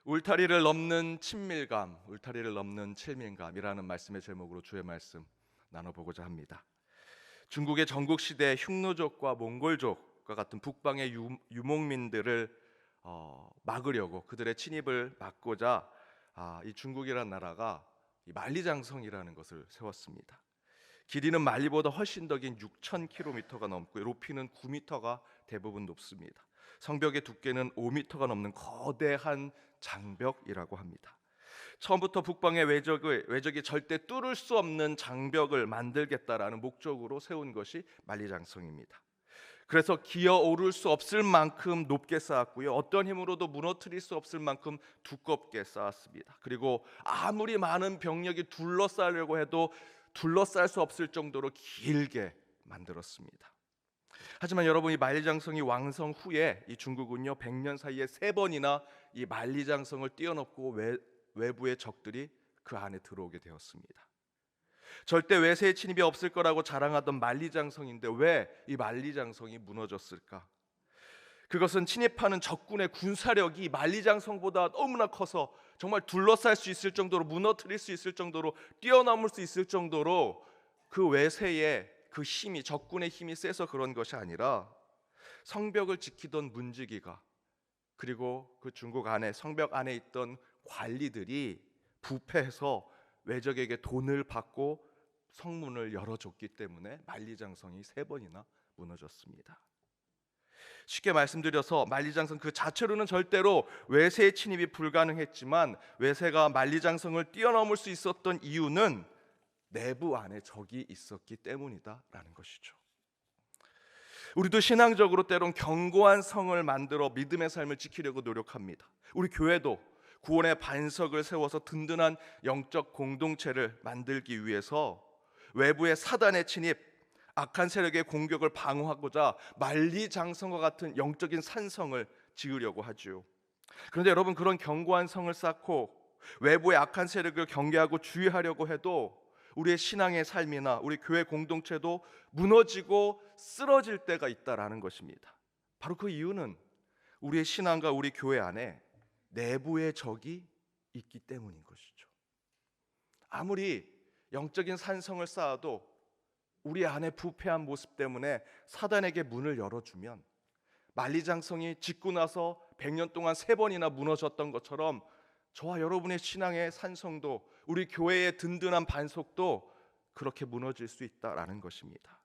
울타리를 넘는 친밀감, 울타리를 넘는 칠민감이라는 말씀의 제목으로 주의 말씀 나눠보고자 합니다. 중국의 전국시대 흉노족과 몽골족과 같은 북방의 유목민들을 막으려고, 그들의 침입을 막고자 이 중국이라는 나라가 이 만리장성이라는 것을 세웠습니다. 길이는 만리보다 훨씬 더 긴 6,000km가 넘고 높이는 9m가 대부분 높습니다. 성벽의 두께는 5m가 넘는 거대한 장벽이라고 합니다. 처음부터 북방의 외적이 절대 뚫을 수 없는 장벽을 만들겠다라는 목적으로 세운 것이 만리장성입니다. 그래서 기어오를 수 없을 만큼 높게 쌓았고요, 어떤 힘으로도 무너뜨릴 수 없을 만큼 두껍게 쌓았습니다. 그리고 아무리 많은 병력이 둘러싸려고 해도 둘러쌀 수 없을 정도로 길게 만들었습니다. 하지만 여러분, 이 만리장성이 왕성 후에 이 중국은요 100년 사이에 3번이나 이 만리장성을 뛰어넘고 외부의 적들이 그 안에 들어오게 되었습니다. 절대 외세의 침입이 없을 거라고 자랑하던 만리장성인데 왜 이 만리장성이 무너졌을까? 그것은 침입하는 적군의 군사력이 만리장성보다 너무나 커서 정말 둘러쌀 수 있을 정도로, 무너뜨릴 수 있을 정도로, 뛰어넘을 수 있을 정도로 그 외세의 그 힘이, 적군의 힘이 세서 그런 것이 아니라 성벽을 지키던 문지기가, 그리고 그 중국 안에 성벽 안에 있던 관리들이 부패해서 외적에게 돈을 받고 성문을 열어줬기 때문에 만리장성이 3번이나 무너졌습니다. 쉽게 말씀드려서 만리장성 그 자체로는 절대로 외세의 침입이 불가능했지만, 외세가 만리장성을 뛰어넘을 수 있었던 이유는 내부 안에 적이 있었기 때문이다라는 것이죠. 우리도 신앙적으로 때론 견고한 성을 만들어 믿음의 삶을 지키려고 노력합니다. 우리 교회도 구원의 반석을 세워서 든든한 영적 공동체를 만들기 위해서 외부의 사단의 침입, 악한 세력의 공격을 방어하고자 만리장성과 같은 영적인 산성을 지으려고 하죠. 그런데 여러분, 그런 견고한 성을 쌓고 외부의 악한 세력을 경계하고 주의하려고 해도 우리의 신앙의 삶이나 우리 교회 공동체도 무너지고 쓰러질 때가 있다라는 것입니다. 바로 그 이유는 우리의 신앙과 우리 교회 안에 내부의 적이 있기 때문인 것이죠. 아무리 영적인 산성을 쌓아도 우리 안에 부패한 모습 때문에 사단에게 문을 열어주면 만리장성이 짓고 나서 100년 동안 3번이나 무너졌던 것처럼 저와 여러분의 신앙의 산성도, 우리 교회의 든든한 반석도 그렇게 무너질 수 있다라는 것입니다.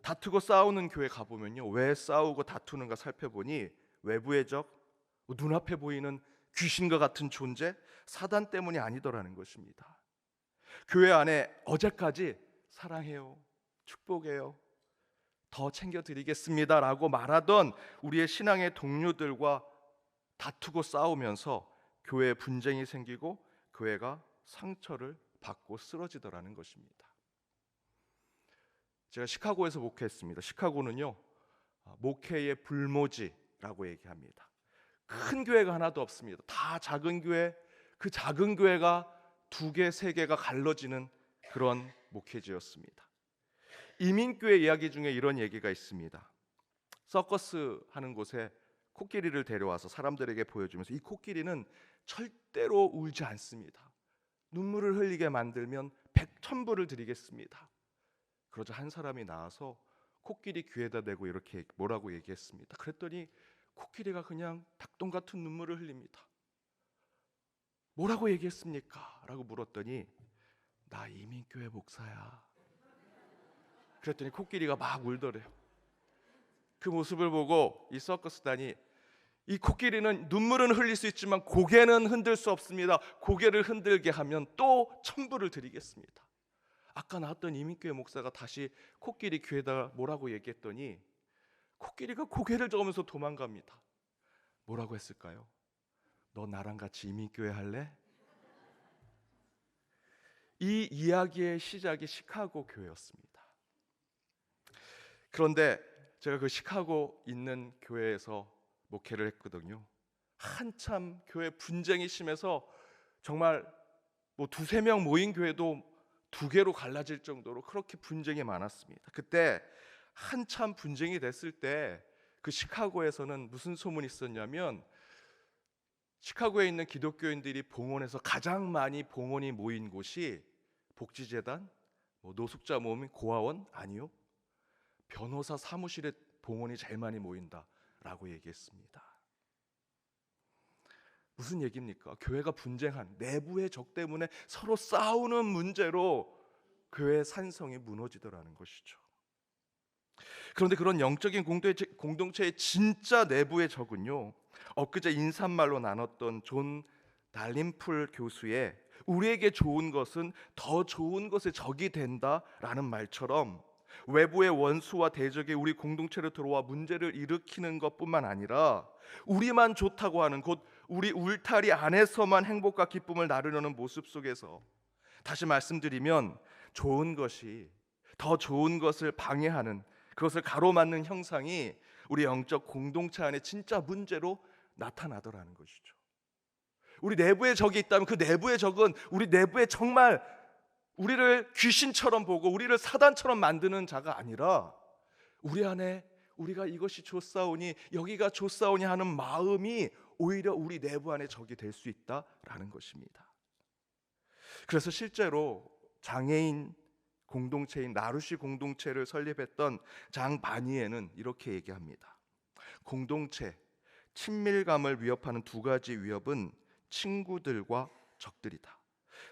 다투고 싸우는 교회 가보면요, 왜 싸우고 다투는가 살펴보니 외부의 적, 눈앞에 보이는 귀신과 같은 존재, 사단 때문이 아니더라는 것입니다. 교회 안에 어제까지 사랑해요, 축복해요, 더 챙겨드리겠습니다 라고 말하던 우리의 신앙의 동료들과 다투고 싸우면서 교회에 분쟁이 생기고 교회가 상처를 받고 쓰러지더라는 것입니다. 제가 시카고에서 목회했습니다. 시카고는요 목회의 불모지라고 얘기합니다. 큰 교회가 하나도 없습니다. 다 작은 교회, 그 작은 교회가 2개, 3개가 갈라지는 그런 목회지였습니다. 이민교회 이야기 중에 이런 얘기가 있습니다. 서커스 하는 곳에 코끼리를 데려와서 사람들에게 보여주면서, 이 코끼리는 절대로 울지 않습니다. 눈물을 흘리게 만들면 100,000불을 드리겠습니다. 그러자 한 사람이 나와서 코끼리 귀에다 대고 이렇게 뭐라고 얘기했습니다. 그랬더니 코끼리가 그냥 닭똥 같은 눈물을 흘립니다. 뭐라고 얘기했습니까? 라고 물었더니 나 이민교회 목사야. 그랬더니 코끼리가 막 울더래요. 그 모습을 보고 이 서커스단이, 이 코끼리는 눈물은 흘릴 수 있지만 고개는 흔들 수 없습니다. 고개를 흔들게 하면 또 1,000불을 드리겠습니다. 아까 나왔던 이민교회 목사가 다시 코끼리 귀에다 뭐라고 얘기했더니 코끼리가 고개를 저으면서 도망갑니다. 뭐라고 했을까요? 너 나랑 같이 이민교회 할래? 이 이야기의 시작이 시카고 교회였습니다. 그런데 제가 그 시카고 있는 교회에서 목회를 했거든요. 한참 교회 분쟁이 심해서 정말 뭐 2-3명 모인 교회도 2개로 갈라질 정도로 그렇게 분쟁이 많았습니다. 그때 한참 분쟁이 됐을 때 그 시카고에서는 무슨 소문이 있었냐면 시카고에 있는 기독교인들이 봉헌해서 가장 많이 봉헌이 모인 곳이 복지재단, 노숙자 모임, 고아원 아니요, 변호사 사무실에 봉헌이 제일 많이 모인다라고 얘기했습니다. 무슨 얘기입니까? 교회가 분쟁한 내부의 적 때문에 서로 싸우는 문제로 교회의 산성이 무너지더라는 것이죠. 그런데 그런 영적인 공동체의 진짜 내부의 적은요, 엊그제 인사말로 나눴던 존 달림풀 교수의 우리에게 좋은 것은 더 좋은 것의 적이 된다라는 말처럼 외부의 원수와 대적이 우리 공동체로 들어와 문제를 일으키는 것뿐만 아니라 우리만 좋다고 하는, 곧 우리 울타리 안에서만 행복과 기쁨을 나누려는 모습 속에서, 다시 말씀드리면 좋은 것이 더 좋은 것을 방해하는, 그것을 가로막는 형상이 우리 영적 공동체 안에 진짜 문제로 나타나더라는 것이죠. 우리 내부에 적이 있다면 그 내부의 적은 우리 내부에 정말 우리를 귀신처럼 보고 우리를 사단처럼 만드는 자가 아니라 우리 안에 우리가 이것이 좋사오니 여기가 좋사오니 하는 마음이 오히려 우리 내부 안에 적이 될 수 있다라는 것입니다. 그래서 실제로 장애인 공동체인 나루시 공동체를 설립했던 장 바니에는 이렇게 얘기합니다. 공동체, 친밀감을 위협하는 두 가지 위협은 친구들과 적들이다.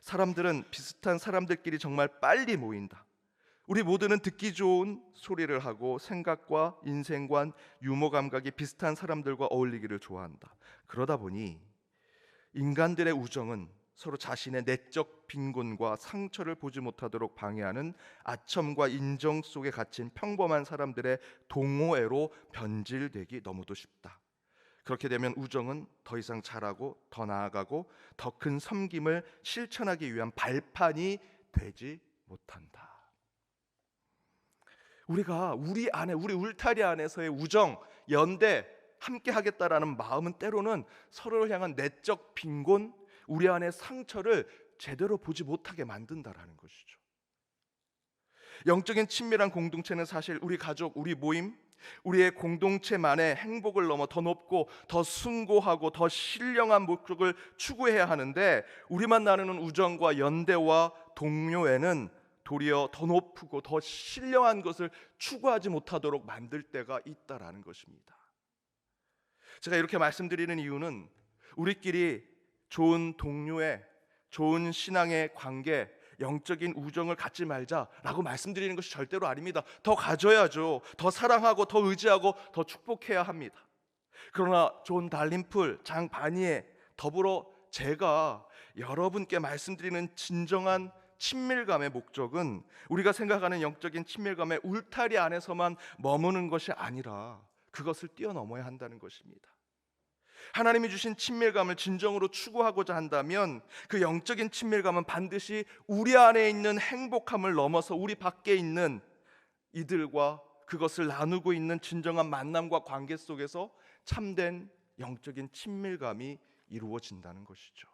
사람들은 비슷한 사람들끼리 정말 빨리 모인다. 우리 모두는 듣기 좋은 소리를 하고 생각과 인생관, 유머 감각이 비슷한 사람들과 어울리기를 좋아한다. 그러다 보니 인간들의 우정은 서로 자신의 내적 빈곤과 상처를 보지 못하도록 방해하는 아첨과 인정 속에 갇힌 평범한 사람들의 동호회로 변질되기 너무도 쉽다. 그렇게 되면 우정은 더 이상 자라고 더 나아가고 더 큰 섬김을 실천하기 위한 발판이 되지 못한다. 우리가 우리 안에, 우리 울타리 안에서의 우정, 연대, 함께 하겠다라는 마음은 때로는 서로를 향한 내적 빈곤, 우리 안의 상처를 제대로 보지 못하게 만든다라는 것이죠. 영적인 친밀한 공동체는 사실 우리 가족, 우리 모임, 우리의 공동체만의 행복을 넘어 더 높고 더 숭고하고 더 신령한 목적을 추구해야 하는데, 우리만 나누는 우정과 연대와 동료애는 도리어 더 높고 더 신령한 것을 추구하지 못하도록 만들 때가 있다라는 것입니다. 제가 이렇게 말씀드리는 이유는 우리끼리 좋은 동료애, 좋은 신앙의 관계, 영적인 우정을 갖지 말자라고 말씀드리는 것이 절대로 아닙니다. 더 가져야죠. 더 사랑하고 더 의지하고 더 축복해야 합니다. 그러나 존 달림풀, 장 바니에 더불어 제가 여러분께 말씀드리는 진정한 친밀감의 목적은 우리가 생각하는 영적인 친밀감의 울타리 안에서만 머무는 것이 아니라 그것을 뛰어넘어야 한다는 것입니다. 하나님이 주신 친밀감을 진정으로 추구하고자 한다면 그 영적인 친밀감은 반드시 우리 안에 있는 행복함을 넘어서 우리 밖에 있는 이들과 그것을 나누고 있는 진정한 만남과 관계 속에서 참된 영적인 친밀감이 이루어진다는 것이죠.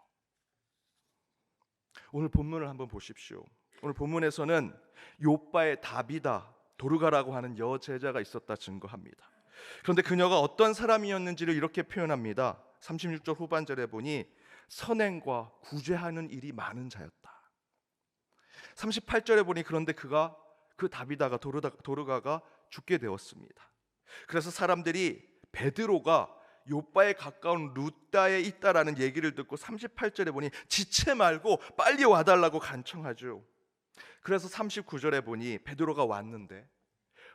오늘 본문을 한번 보십시오. 오늘 본문에서는 욥바의 다비다 도르가라고 하는 여제자가 있었다 증거합니다. 그런데 그녀가 어떤 사람이었는지를 이렇게 표현합니다. 36절 후반절에 보니 선행과 구제하는 일이 많은 자였다. 38절에 보니 그런데 그 다비다가 도르가가 죽게 되었습니다. 그래서 사람들이 베드로가 욥바에 가까운 루다에 있다라는 얘기를 듣고 38절에 보니 지체 말고 빨리 와달라고 간청하죠. 그래서 39절에 보니 베드로가 왔는데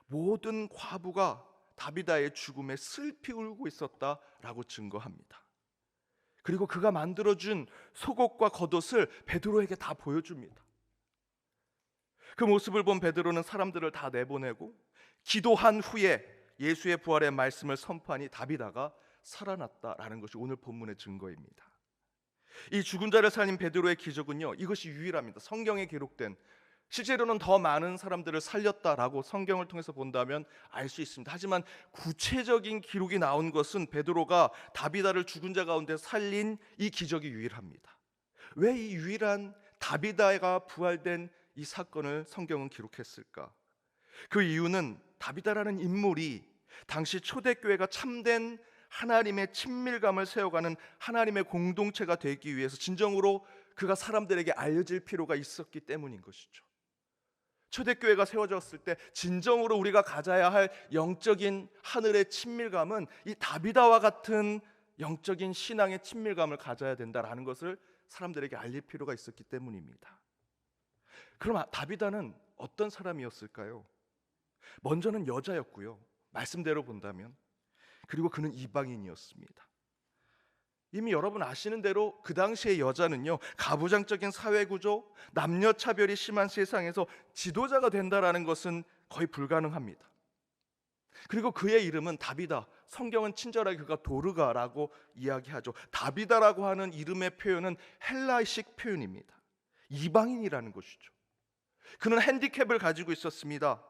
모든 과부가 다비다의 죽음에 슬피 울고 있었다라고 증거합니다. 그리고 그가 만들어준 속옷과 겉옷을 베드로에게 다 보여줍니다. 그 모습을 본 베드로는 사람들을 다 내보내고 기도한 후에 예수의 부활의 말씀을 선포하니 다비다가 살아났다라는 것이 오늘 본문의 증거입니다. 이 죽은 자를 살린 베드로의 기적은요, 이것이 유일합니다. 성경에 기록된, 실제로는 더 많은 사람들을 살렸다라고 성경을 통해서 본다면 알 수 있습니다. 하지만 구체적인 기록이 나온 것은 베드로가 다비다를 죽은 자 가운데 살린 이 기적이 유일합니다. 왜 이 유일한 다비다가 부활된 이 사건을 성경은 기록했을까? 그 이유는 다비다라는 인물이 당시 초대교회가 참된 하나님의 친밀감을 세워가는 하나님의 공동체가 되기 위해서 진정으로 그가 사람들에게 알려질 필요가 있었기 때문인 것이죠. 초대교회가 세워졌을 때 진정으로 우리가 가져야 할 영적인 하늘의 친밀감은 이 다비다와 같은 영적인 신앙의 친밀감을 가져야 된다라는 것을 사람들에게 알릴 필요가 있었기 때문입니다. 그럼 다비다는 어떤 사람이었을까요? 먼저는 여자였고요, 말씀대로 본다면. 그리고 그는 이방인이었습니다. 이미 여러분 아시는 대로 그 당시의 여자는요, 가부장적인 사회구조, 남녀차별이 심한 세상에서 지도자가 된다라는 것은 거의 불가능합니다. 그리고 그의 이름은 다비다, 성경은 친절하게 그가 도르가라고 이야기하죠. 다비다라고 하는 이름의 표현은 헬라식 표현입니다. 이방인이라는 것이죠. 그는 핸디캡을 가지고 있었습니다.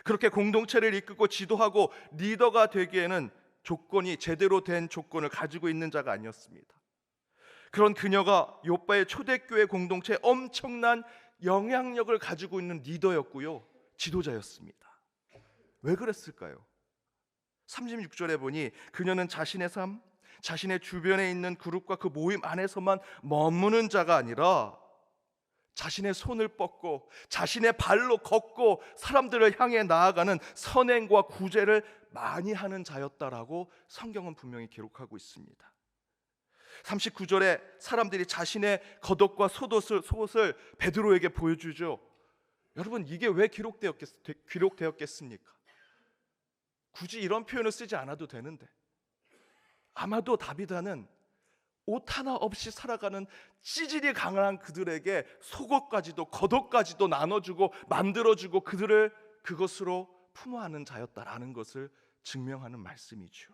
그렇게 공동체를 이끌고 지도하고 리더가 되기에는 조건이 제대로 된 조건을 가지고 있는 자가 아니었습니다. 그런 그녀가 요빠의 초대교회 공동체에 엄청난 영향력을 가지고 있는 리더였고요, 지도자였습니다. 왜 그랬을까요? 36절에 보니 그녀는 자신의 삶, 자신의 주변에 있는 그룹과 그 모임 안에서만 머무는 자가 아니라 자신의 손을 뻗고 자신의 발로 걷고 사람들을 향해 나아가는 선행과 구제를 많이 하는 자였다라고 성경은 분명히 기록하고 있습니다. 39절에 사람들이 자신의 겉옷과 속옷을 베드로에게 보여주죠. 여러분, 이게 왜 기록되었겠습니까? 굳이 이런 표현을 쓰지 않아도 되는데, 아마도 다비다는 옷 하나 없이 살아가는 찌질이 강한 그들에게 속옷까지도 겉옷까지도 나눠주고 만들어주고 그들을 그것으로 품어하는 자였다라는 것을 증명하는 말씀이죠.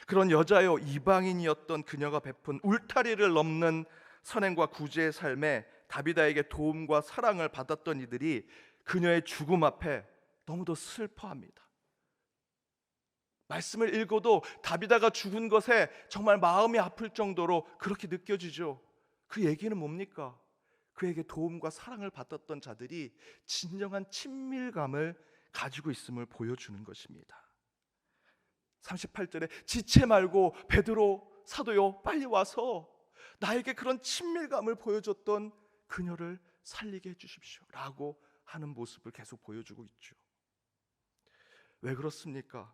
그런 여자요, 이방인이었던 그녀가 베푼 울타리를 넘는 선행과 구제의 삶에 다비다에게 도움과 사랑을 받았던 이들이 그녀의 죽음 앞에 너무도 슬퍼합니다. 말씀을 읽어도 다비다가 죽은 것에 정말 마음이 아플 정도로 그렇게 느껴지죠. 그 얘기는 뭡니까? 그에게 도움과 사랑을 받았던 자들이 진정한 친밀감을 가지고 있음을 보여주는 것입니다. 38절에 지체 말고 베드로 사도요, 빨리 와서 나에게 그런 친밀감을 보여줬던 그녀를 살리게 해주십시오 라고 하는 모습을 계속 보여주고 있죠. 왜 그렇습니까?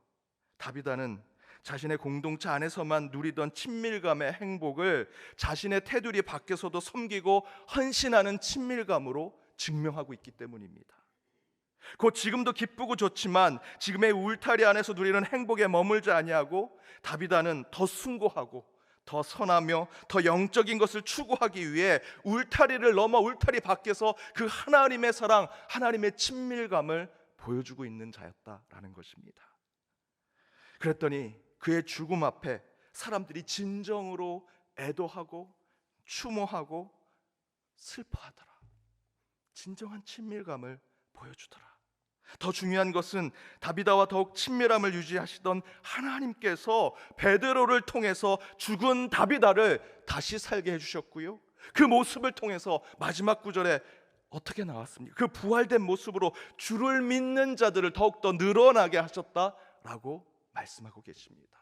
다비다는 자신의 공동체 안에서만 누리던 친밀감의 행복을 자신의 테두리 밖에서도 섬기고 헌신하는 친밀감으로 증명하고 있기 때문입니다. 곧 지금도 기쁘고 좋지만 지금의 울타리 안에서 누리는 행복에 머물지 아니하고 다비다는 더 숭고하고 더 선하며 더 영적인 것을 추구하기 위해 울타리를 넘어 울타리 밖에서 그 하나님의 사랑, 하나님의 친밀감을 보여주고 있는 자였다라는 것입니다. 그랬더니 그의 죽음 앞에 사람들이 진정으로 애도하고 추모하고 슬퍼하더라. 진정한 친밀감을 보여주더라. 더 중요한 것은 다비다와 더욱 친밀함을 유지하시던 하나님께서 베드로를 통해서 죽은 다비다를 다시 살게 해주셨고요, 그 모습을 통해서 마지막 구절에 어떻게 나왔습니까? 그 부활된 모습으로 주를 믿는 자들을 더욱더 늘어나게 하셨다라고 말씀하고 계십니다.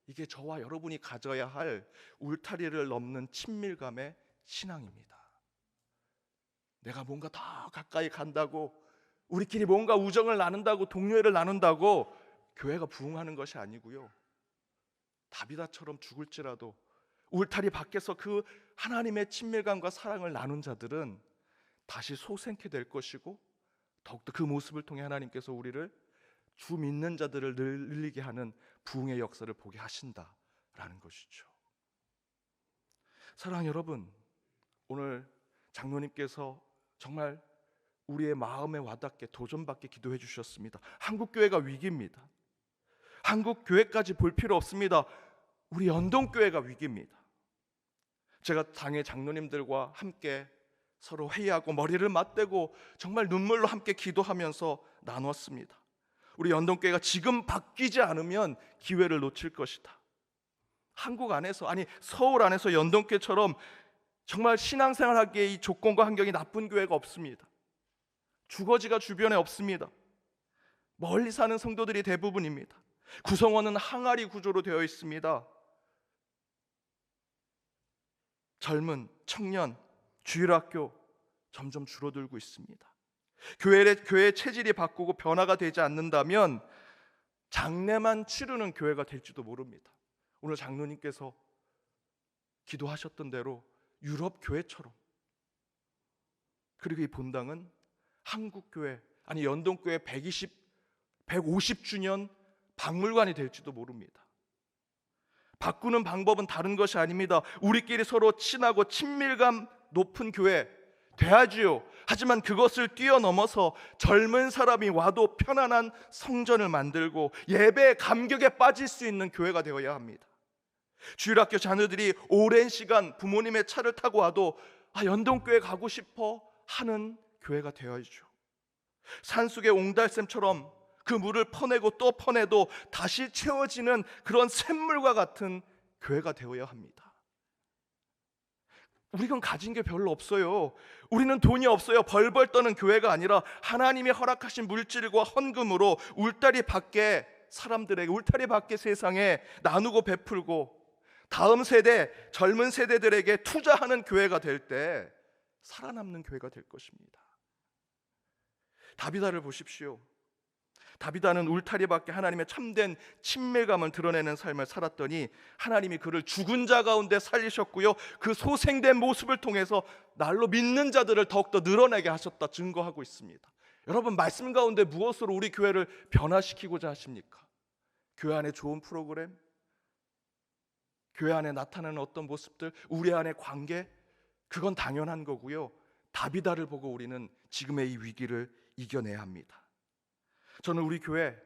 이게 저와 여러분이 가져야 할 울타리를 넘는 친밀감의 신앙입니다. 내가 뭔가 더 가까이 간다고, 우리끼리 뭔가 우정을 나눈다고, 동료애를 나눈다고 교회가 부흥하는 것이 아니고요, 다비다처럼 죽을지라도 울타리 밖에서 그 하나님의 친밀감과 사랑을 나눈 자들은 다시 소생케 될 것이고, 더욱더 그 모습을 통해 하나님께서 우리를 주 믿는 자들을 늘리게 하는 부흥의 역사를 보게 하신다라는 것이죠. 사랑하는 여러분, 오늘 장로님께서 정말 우리의 마음에 와닿게 도전받게 기도해 주셨습니다. 한국교회가 위기입니다. 한국교회까지 볼 필요 없습니다. 우리 연동교회가 위기입니다. 제가 당의 장로님들과 함께 서로 회의하고 머리를 맞대고 정말 눈물로 함께 기도하면서 나눴습니다. 우리 연동교회가 지금 바뀌지 않으면 기회를 놓칠 것이다. 한국 안에서, 아니 서울 안에서 연동교회처럼 정말 신앙생활하기에 이 조건과 환경이 나쁜 교회가 없습니다. 주거지가 주변에 없습니다. 멀리 사는 성도들이 대부분입니다. 구성원은 항아리 구조로 되어 있습니다. 젊은 청년, 주일학교 점점 줄어들고 있습니다. 교회의 체질이 바꾸고 변화가 되지 않는다면 장례만 치르는 교회가 될지도 모릅니다. 오늘 장로님께서 기도하셨던 대로 유럽 교회처럼, 그리고 이 본당은 한국교회, 아니 연동교회 150주년 박물관이 될지도 모릅니다. 바꾸는 방법은 다른 것이 아닙니다. 우리끼리 서로 친하고 친밀감 높은 교회 돼야지요. 하지만 그것을 뛰어넘어서 젊은 사람이 와도 편안한 성전을 만들고 예배의 감격에 빠질 수 있는 교회가 되어야 합니다. 주일학교 자녀들이 오랜 시간 부모님의 차를 타고 와도 연동교회 가고 싶어 하는 교회가 되어야죠. 산속의 옹달샘처럼 그 물을 퍼내고 또 퍼내도 다시 채워지는 그런 샘물과 같은 교회가 되어야 합니다. 우리는 가진 게 별로 없어요. 우리는 돈이 없어요. 벌벌 떠는 교회가 아니라 하나님이 허락하신 물질과 헌금으로 울타리 밖에 사람들에게, 울타리 밖의 세상에 나누고 베풀고 다음 세대, 젊은 세대들에게 투자하는 교회가 될 때 살아남는 교회가 될 것입니다. 다비다를 보십시오. 다비다는 울타리 밖에 하나님의 참된 친밀감을 드러내는 삶을 살았더니 하나님이 그를 죽은 자 가운데 살리셨고요, 그 소생된 모습을 통해서 날로 믿는 자들을 더욱더 늘어나게 하셨다 증거하고 있습니다. 여러분, 말씀 가운데 무엇으로 우리 교회를 변화시키고자 하십니까? 교회 안에 좋은 프로그램, 교회 안에 나타나는 어떤 모습들, 우리 안의 관계, 그건 당연한 거고요. 다비다를 보고 우리는 지금의 이 위기를 이겨내야 합니다. 저는 우리 교회,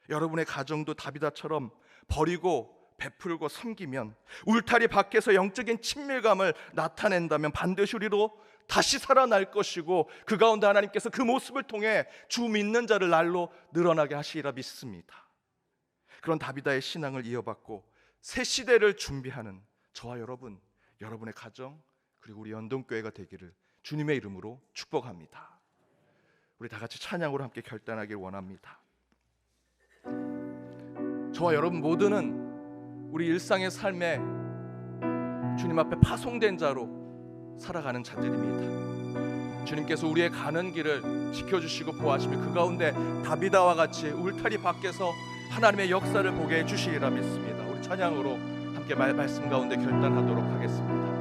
여러분의 가정도 다비다처럼 버리고 베풀고 섬기면, 울타리 밖에서 영적인 친밀감을 나타낸다면 반드시 우리도 다시 살아날 것이고, 그 가운데 하나님께서 그 모습을 통해 주 믿는 자를 날로 늘어나게 하시리라 믿습니다. 그런 다비다의 신앙을 이어받고 새 시대를 준비하는 저와 여러분, 여러분의 가정, 그리고 우리 연동교회가 되기를 주님의 이름으로 축복합니다. 우리 다 같이 찬양으로 함께 결단하길 원합니다. 저와 여러분 모두는 우리 일상의 삶에 주님 앞에 파송된 자로 살아가는 자들입니다. 주님께서 우리의 가는 길을 지켜주시고 보호하시며 그 가운데 다비다와 같이 울타리 밖에서 하나님의 역사를 보게 해주시리라 믿습니다. 우리 찬양으로 함께 말씀 가운데 결단하도록 하겠습니다.